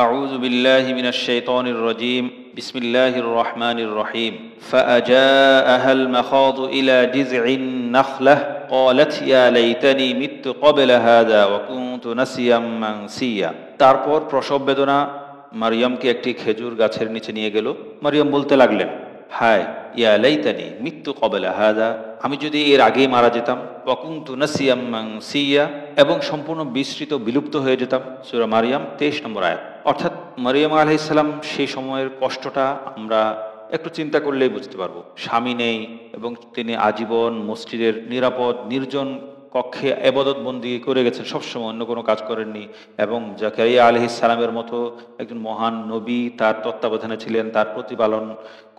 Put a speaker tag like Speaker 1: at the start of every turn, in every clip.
Speaker 1: أعوذ بالله من الشيطان الرجيم بسم الله الرحمن الرحيم فأجاءها المخاض إلى جذع النخلة قالت يا ليتني مت قبل هذا وكنت نسيا منسيا তারপর প্রসব বেদনা মারিয়ামকে একটি খেজুর গাছের নিচে নিয়ে গেল। মারিয়াম বলতে লাগলেন, হায় ইয়া লাইতানি মিত্তু ক্বাবলা হাযা, আমি যদি এর আগেই মারা যেতাম, ওয়া কুনতু নাসিয়াম মানসিয়া, এবং সম্পূর্ণ বিস্মৃত বিলুপ্ত হয়ে যেতাম। সূরা মারিয়াম 23 নম্বর আয়াত। অর্থাৎ মারিয়াম আলাইহিস সালাম সেই সময়ের কষ্টটা আমরা একটু চিন্তা করলেই বুঝতে পারবো। স্বামী নেই এবং তিনি আজীবন মসজিদের নিরাপদ নির্জন কক্ষে এবাদত বন্দি করে গেছেন, সবসময় অন্য কোনো কাজ করেননি। এবং জাকারিয়া আলাইহিস সালামের মতো একজন মহান নবী তার তত্ত্বাবধানে ছিলেন, তার প্রতিপালন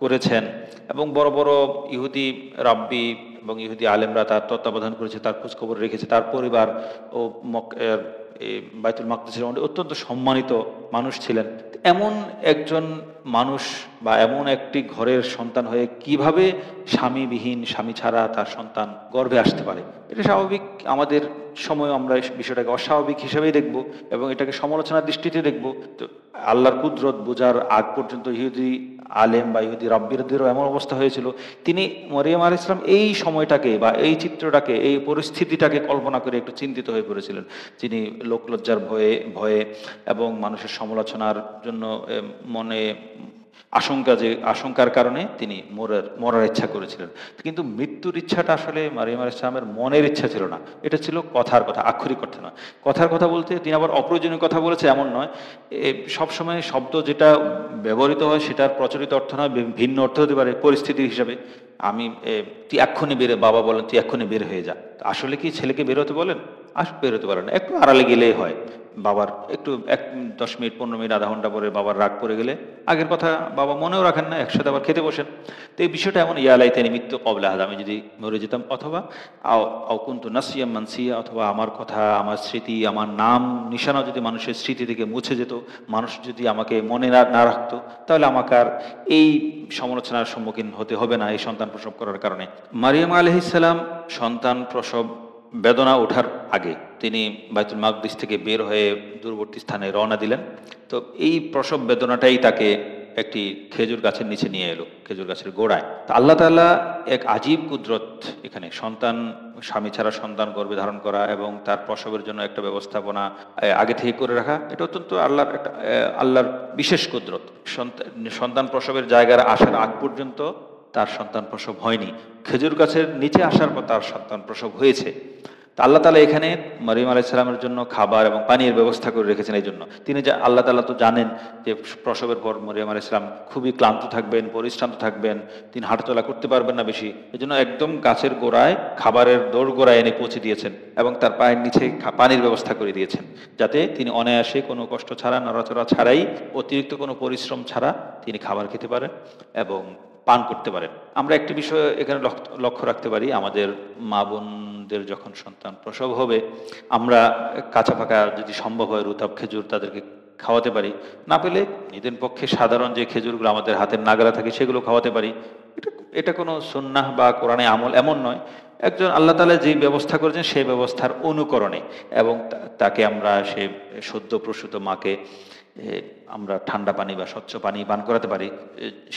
Speaker 1: করেছেন। এবং বড় বড় ইহুদি রাব্বি এবং ইহুদি আলেমরা তার তত্ত্বাবধান করেছে, তার খোঁজখবর রেখেছে। তার পরিবার ও বাইতুল মাকদিসের অত্যন্ত সম্মানিত মানুষ ছিলেন। এমন একজন মানুষ বা এমন একটি ঘরের সন্তান হয়ে কিভাবে স্বামীবিহীন, স্বামী ছাড়া তার সন্তান গর্ভে আসতে পারে? এটা স্বাভাবিক। আমাদের সময় আমরা এই বিষয়টাকে অস্বাভাবিক হিসেবেই দেখব এবং এটাকে সমালোচনার দৃষ্টিতে দেখব। তো আল্লাহর কুদরত বোঝার আগ পর্যন্ত ইহুদি আলেম বা ইহুদি রাব্বিরদেরও এমন অবস্থা হয়েছিল। তিনি মরিয়ম আলাইহিস সালাম এই সময়টাকে বা এই চিত্রটাকে, এই পরিস্থিতিটাকে কল্পনা করে একটু চিন্তিত হয়ে পড়েছিলেন। তিনি লোকলজ্জার ভয়ে এবং মানুষের সমালোচনার জন্য মনে আশঙ্কার কারণে তিনি মরার ইচ্ছা করেছিলেন। কিন্তু মৃত্যুর ইচ্ছাটা আসলে মারিয়াম আলাইহিস সালামের মনের ইচ্ছা ছিল না, এটা ছিল কথার কথা, আক্ষরিক অর্থে নয়। কথার কথা বলতে তিনি আবার অপ্রয়োজনীয় কথা বলেছে এমন নয়। সবসময় শব্দ যেটা ব্যবহৃত হয় সেটার প্রচলিত অর্থ নয়, ভিন্ন অর্থ হতে পারে পরিস্থিতির হিসাবে। তুই এক্ষুনি বাবা বলেন তুই এক্ষুনি বের হয়ে যা। আসলে কি ছেলেকে বের হতে বলেন? বের হতে পারে না, একটু আড়ালে গেলেই হয়। বাবার একটু 10 মিনিট 15 মিনিট আধা ঘন্টা পরে বাবার রাগ পড়ে গেলে আগের কথা বাবা মনেও রাখেন না, একসাথে আবার খেতে বসেন। তো এই বিষয়টা এমন, ইয়া লাইতানি মিত্তু ক্বাবলা হাযা, আমি যদি মরে যেতাম, অথবা আও কুনতু নাসিয়াম মানসিয়া, অথবা আমার কথা, আমার স্মৃতি, আমার নাম নিশানা যদি মানুষের স্মৃতি থেকে মুছে যেত, মানুষ যদি আমাকে মনে না রাখতো, তাহলে আমাকে আর এই সমালোচনার সম্মুখীন হতে হবে না এই সন্তান প্রসব করার কারণে। মারিয়াম আলাইহিস সালাম সন্তান প্রসব বেদনা ওঠার আগে তিনি বাইতুল মাকদিস থেকে বের হয়ে দূরবর্তী স্থানে রওনা দিলেন। তো এই প্রসব বেদনাটাই তাকে একটি খেজুর গাছের নিচে নিয়ে এলো, খেজুর গাছের গোড়ায়। তো আল্লাহ তাআলা এক আজীব কুদরত এখানে। সন্তান, স্বামী ছাড়া সন্তান গর্ভে ধারণ করা এবং তার প্রসবের জন্য একটা ব্যবস্থাপনা আগে থেকে করে রাখা, এটা অত্যন্ত আল্লাহর বিশেষ কুদরত। সন্তান প্রসবের জায়গায় আসার আগ পর্যন্ত তার সন্তান প্রসব হয়নি, খেজুর গাছের নিচে আসার পর তার সন্তান প্রসব হয়েছে। তা আল্লাহ তাআলা এখানে মারিয়াম আলাইহিস সালামের জন্য খাবার এবং পানির ব্যবস্থা করে রেখেছেন। এই জন্য আল্লাহ তাআলা তো জানেন যে প্রসবের পর মারিয়াম আলাইহিস সালাম খুবই ক্লান্ত থাকবেন, পরিশ্রান্ত থাকবেন, তিনি হাঁটাচলা করতে পারবেন না বেশি। এই জন্য একদম গাছের গোড়ায়, খাবারের দোর গোড়ায় এনে পৌঁছে দিয়েছেন এবং তার পায়ের নিচে পানির ব্যবস্থা করে দিয়েছেন, যাতে তিনি অনায়াসে, কোনো কষ্ট ছাড়া, নড়াচড়া ছাড়াই, অতিরিক্ত কোনো পরিশ্রম ছাড়া তিনি খাবার খেতে পারেন এবং পান করতে পারেন। আমরা একটি বিষয় এখানে লক্ষ্য রাখতে পারি, আমাদের মা বোনদের যখন সন্তান প্রসব হবে, আমরা কাঁচা পাকা যদি সম্ভব হয় রুতাব খেজুর তাদেরকে খাওয়াতে পারি। না পেলে নিজের পক্ষে সাধারণ যে খেজুরগুলো আমাদের হাতের নাগালে থাকে সেগুলো খাওয়াতে পারি। এটা কোনো সুন্নাহ বা কোরআনে আমল এমন নয়। একজন আল্লাহ তাআলা যে ব্যবস্থা করেছেন সেই ব্যবস্থার অনুকরণে, এবং তাকে আমরা সে সদ্য প্রসূত মাকে আমরা ঠান্ডা পানি বা স্বচ্ছ পানি পান করাতে পারি।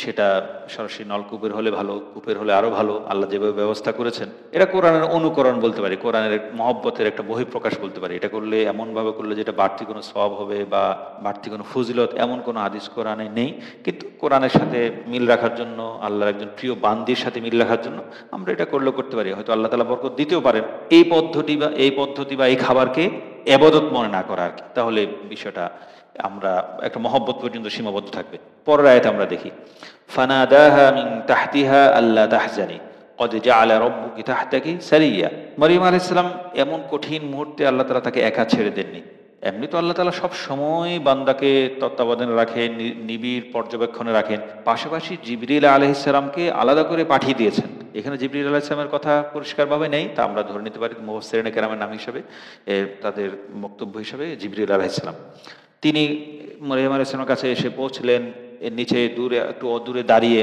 Speaker 1: সেটা সরাসরি নলকূপের হলে ভালো, কূপের হলে আরো ভালো, আল্লাহ যেভাবে ব্যবস্থা করেছেন। এটা কোরআনের অনুকরণ বলতে পারি, কোরআনের মহব্বতের একটা বহিঃপ্রকাশ বলতে পারি। এটা করলে, এমনভাবে করলে যেটা বাড়তি কোনো সওয়াব হবে বা বাড়তি কোনো ফজিলত, এমন কোনো হাদিস কোরআনে নেই। কিন্তু কোরআনের সাথে মিল রাখার জন্য, আল্লাহর একজন প্রিয় বান্দির সাথে মিল রাখার জন্য আমরা এটা করতে পারি। হয়তো আল্লাহ তাআলা বরকত দিতেও পারেন এই পদ্ধতি বা এই খাবারকে ইবাদত মনে না করা আর কি। তাহলে বিষয়টা আমরা একটা মহব্বত পর্যন্ত সীমাবদ্ধ থাকবে। পরের আয়াতে আমরা দেখি, ফানাদাহা মিন তাহতিহা আল্লা তাহজানি কদ জাআলা রাব্বুকি তাহতাকি সারিয়া। মারিয়াম আলাইহিস সালাম এমন কঠিন মুহূর্তে আল্লাহ তাআলা তাকে একা ছেড়ে দেননি। এমনি তো আল্লাহ তাআলা সব সময় বান্দাকে তত্ত্বাবধানে রাখেন, নিবিড় পর্যবেক্ষণে রাখেন। পাশাপাশি জিবরিল আলাইহিস সালামকে আলাদা করে পাঠিয়ে দিয়েছেন। এখানে জিবরিল আলাইহিস সালামের কথা পরিষ্কারভাবে নেই, তা আমরা ধরে নিতে পারি মুফাসসিরিনে কেরামের নাম হিসেবে, তাদের বক্তব্য হিসেবে জিবরিল আলাইহিস সালাম। তিনি মারিয়াম আলাইহিস সালামের কাছে এসে পৌঁছলেন, এর নিচে একটু দূরে দাঁড়িয়ে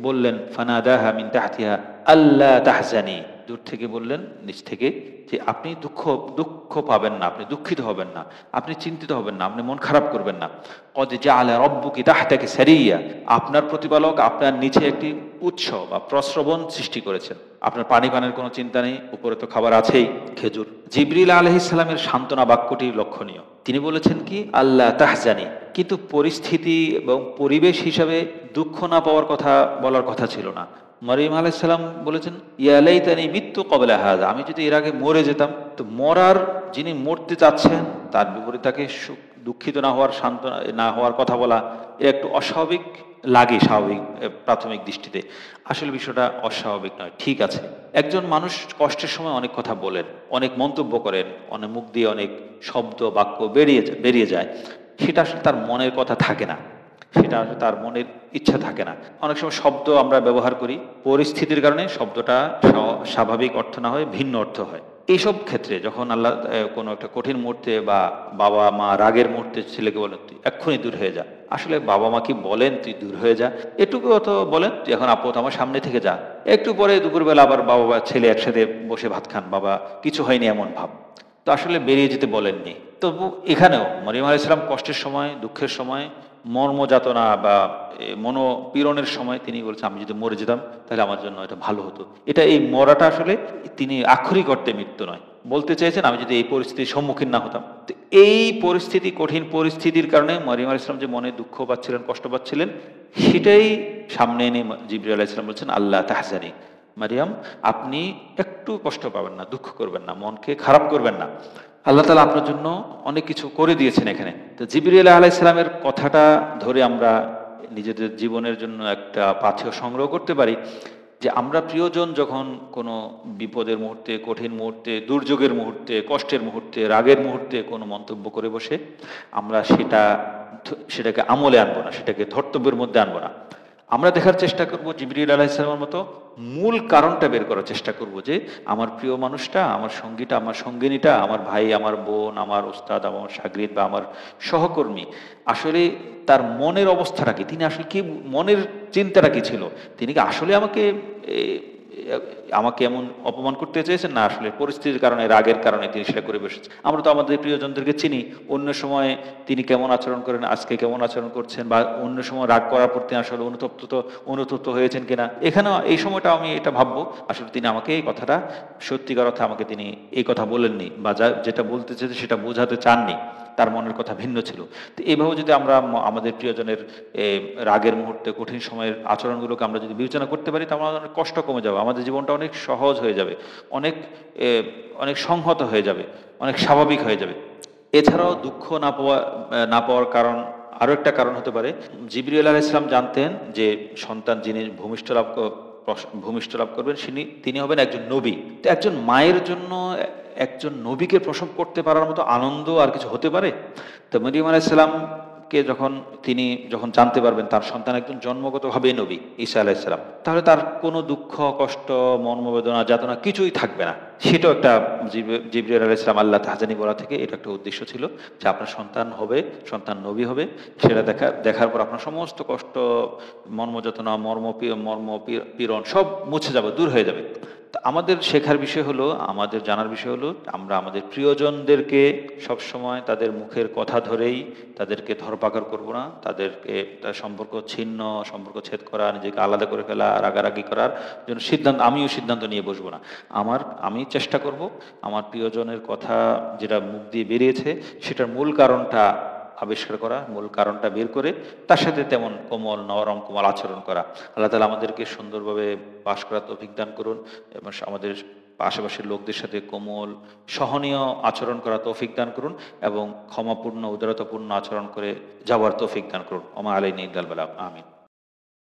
Speaker 1: বললেন, ফানাদাহা মিন তাহতিহা আল্লা তাহজানি, দূর থেকে বললেন, নিচ থেকে, যে আপনি দুঃখ পাবেন না, আপনি দুঃখিত হবেন না, আপনি চিন্তিত হবেন না, আপনি মন খারাপ করবেন না। কদ জাআলা রাব্বুকি তাহতাকি সারিয়া, আপনার প্রতিপালক আপনার নিচে একটি উৎস বা প্রস্রবণ সৃষ্টি করেছেন। আপনার পানি পানের কোনো চিন্তা নেই, উপরে তো খাবার আছেই, খেজুর। জিবরিল আলাইহিস সালামের সান্ত্বনা বাক্যটি লক্ষণীয়। তিনি বলেছেন কি, আল্লাহ তাহজানি, কিন্তু পরিস্থিতি এবং পরিবেশ হিসাবে দুঃখ না পাওয়ার কথা বলার কথা ছিল না। মরিয়ম আলাইহিস সালাম বলেছেন, ইয়া লাইতানি মিত্তু ক্বাবলা হাযা, আমি যদি এর আগে মরে যেতাম। তো মরার, যিনি মরতে চাচ্ছেন তার বিপরীতে তাকে দুঃখিত না হওয়ার, শান্ত না হওয়ার কথা বলা, এ একটু অস্বাভাবিক লাগে স্বাভাবিক প্রাথমিক দৃষ্টিতে। আসলে বিষয়টা অস্বাভাবিক নয়, ঠিক আছে। একজন মানুষ কষ্টের সময় অনেক কথা বলেন, অনেক মন্তব্য করেন, অনেক মুখ দিয়ে অনেক শব্দ বাক্য বেরিয়ে যায়, সেটা আসলে তার মনের কথা থাকে না, সেটা আসলে তার মনের ইচ্ছা থাকে না। অনেক সময় শব্দ আমরা ব্যবহার করি, পরিস্থিতির কারণে শব্দটা স্বাভাবিক অর্থ না হয়ে ভিন্ন অর্থ হয়। এইসব ক্ষেত্রে যখন আল্লাহ কোনো একটা কঠিন মুহূর্তে বা বাবা মা রাগের মুহূর্তে ছেলেকে বলেন তুই এক্ষুনি দূর হয়ে যা, আসলে বাবা মা কি বলেন তুই দূর হয়ে যা? এটুকু অত বলেন তুই এখন আপাতত আমার সামনে থেকে যা। একটু পরে দুপুরবেলা আবার বাবা বা ছেলে একসাথে বসে ভাত খান, বাবা কিছু হয়নি এমন ভাব, তো আসলে বেরিয়ে যেতে বলেননি। তবু এখানেও মরিয়ম আলাইহিস সালাম কষ্টের সময়, দুঃখের সময়, মর্মযাতনা বা মনোপীড়নের সময় তিনি বলছেন, আমি যদি মরে যেতাম তাহলে আমার জন্য এটা ভালো হতো। এটা, এই মরাটা আসলে তিনি আক্ষরিক অর্থে মৃত্যু নয়, বলতে চেয়েছেন আমি যদি এই পরিস্থিতির সম্মুখীন না হতাম। তো এই পরিস্থিতি, কঠিন পরিস্থিতির কারণে মরিয়ম আলাইহিস সালাম যে মনে দুঃখ পাচ্ছিলেন, কষ্ট পাচ্ছিলেন, সেটাই সামনে এনে জিবরিল আলাইহিস সালাম বলছেন, আল্লাহ তাহজানি, মারিয়াম আপনি একটু কষ্ট পাবেন না, দুঃখ করবেন না, মনকে খারাপ করবেন না। আল্লাহ তাআলা আপনার জন্য অনেক কিছু করে দিয়েছেন এখানে। তো জিবরিল আলাইহিস সালামের কথাটা ধরে আমরা নিজেদের জীবনের জন্য একটা পাথেয় সংগ্রহ করতে পারি, যে আমরা প্রিয়জন যখন কোনো বিপদের মুহূর্তে, কঠিন মুহূর্তে, দুর্যোগের মুহূর্তে, কষ্টের মুহূর্তে, রাগের মুহূর্তে কোনো মন্তব্য করে বসে আমরা সেটাকে আমলে আনবো না, সেটাকে ধর্তব্যের মধ্যে আনবো না। আমরা দেখার চেষ্টা করব জিবরিল আলাইহিস সালামের মতো মূল কারণটা বের করার চেষ্টা করব, যে আমার প্রিয় মানুষটা, আমার সঙ্গীটা, আমার সঙ্গিনীটা, আমার ভাই, আমার বোন, আমার উস্তাদ, আমার শাগরিদ বা আমার সহকর্মী, আসলে তার মনের অবস্থাটা কি, তিনি আসলে কি মনের চিন্তাটা কি ছিল, তিনি কি আসলে আমাকে এমন অপমান করতে চেয়েছেন, না আসলে পরিস্থিতির কারণে, রাগের কারণে তিনি সেটা করে বসেছেন। আমরা তো আমাদের প্রিয়জনদেরকে চিনি, অন্য সময় তিনি কেমন আচরণ করেন, আজকে কেমন আচরণ করছেন, বা অন্য সময় রাগ করার পর তিনি আসলে অনুতপ্ত হয়েছেন কিনা। এখানেও এই সময়টা আমি এটা ভাববো, আসলে তিনি আমাকে এই কথাটা, সত্যিকার অর্থে আমাকে তিনি এই কথা বলেননি, বা যেটা বলতে চেয়েছে সেটা বোঝাতে চাননি, তার মনের কথা ভিন্ন ছিল। তো এইভাবে যদি আমরা আমাদের প্রিয়জনের রাগের মুহূর্তে, কঠিন সময়ের আচরণগুলোকে আমরা যদি বিবেচনা করতে পারি, তাহলে আমাদের অনেক কষ্ট কমে যাবে, আমাদের জীবনটা অনেক সহজ হয়ে যাবে, অনেক অনেক সংহত হয়ে যাবে, অনেক স্বাভাবিক হয়ে যাবে। এছাড়াও দুঃখ না পাওয়ার কারণ, আরো একটা কারণ হতে পারে, জিবরিল আলাইহিস সালাম জানতেন যে সন্তান যিনি ভূমিষ্ঠ লাভ করবেন তিনি হবেন একজন নবী। তো একজন মায়ের জন্য একজন নবীকে প্রসব করতে পারার মতো আনন্দ আর কিছু হতে পারে? তো মরিয়ম আলাইহিস সালামকে তিনি যখন জানতে পারবেন তার সন্তান একজন জন্মগতভাবে নবী, ঈসা আলাইহিস সালাম, তাহলে তার কোনো দুঃখ, কষ্ট, মর্মবেদনা, যাতনা কিছুই থাকবে না। সেটাও একটা, জিবরিল আলাইহিস সালাম আল্লাহ তাহজানি বলা থেকে এটা একটা উদ্দেশ্য ছিল, যে আপনার সন্তান হবে, সন্তান নবী হবে, সেটা দেখার পর আপনার সমস্ত কষ্ট, মর্মযাতনা, পীড়ন সব মুছে যাবে, দূর হয়ে যাবে। তা আমাদের শেখার বিষয় হলো, আমাদের জানার বিষয় হলো, আমরা আমাদের প্রিয়জনদেরকে সবসময় তাদের মুখের কথা ধরেই তাদেরকে ধরপাকড় করব না, তার সম্পর্ক ছেদ করা, নিজেকে আলাদা করে ফেলা, রাগারাগি করার জন্য আমিও সিদ্ধান্ত নিয়ে বসবো না। আমি চেষ্টা করব আমার প্রিয়জনের কথা যেটা মুখ দিয়ে বেরিয়েছে সেটার মূল কারণটা আবিষ্কার করা, মূল কারণটা বের করে তার সাথে তেমন নরম কোমল আচরণ করা। আল্লাহ তাআলা আমাদেরকে সুন্দরভাবে বাস করার তৌফিক দান করুন, এবং আমাদের আশেপাশের লোকদের সাথে কোমল, সহনীয় আচরণ করার তৌফিক দান করুন, এবং ক্ষমাপূর্ণ, উদারতাপূর্ণ আচরণ করে যাওয়ার তৌফিক দান করুন। ওমা আলাইনা ইল্লাল বালাগ। আমিন।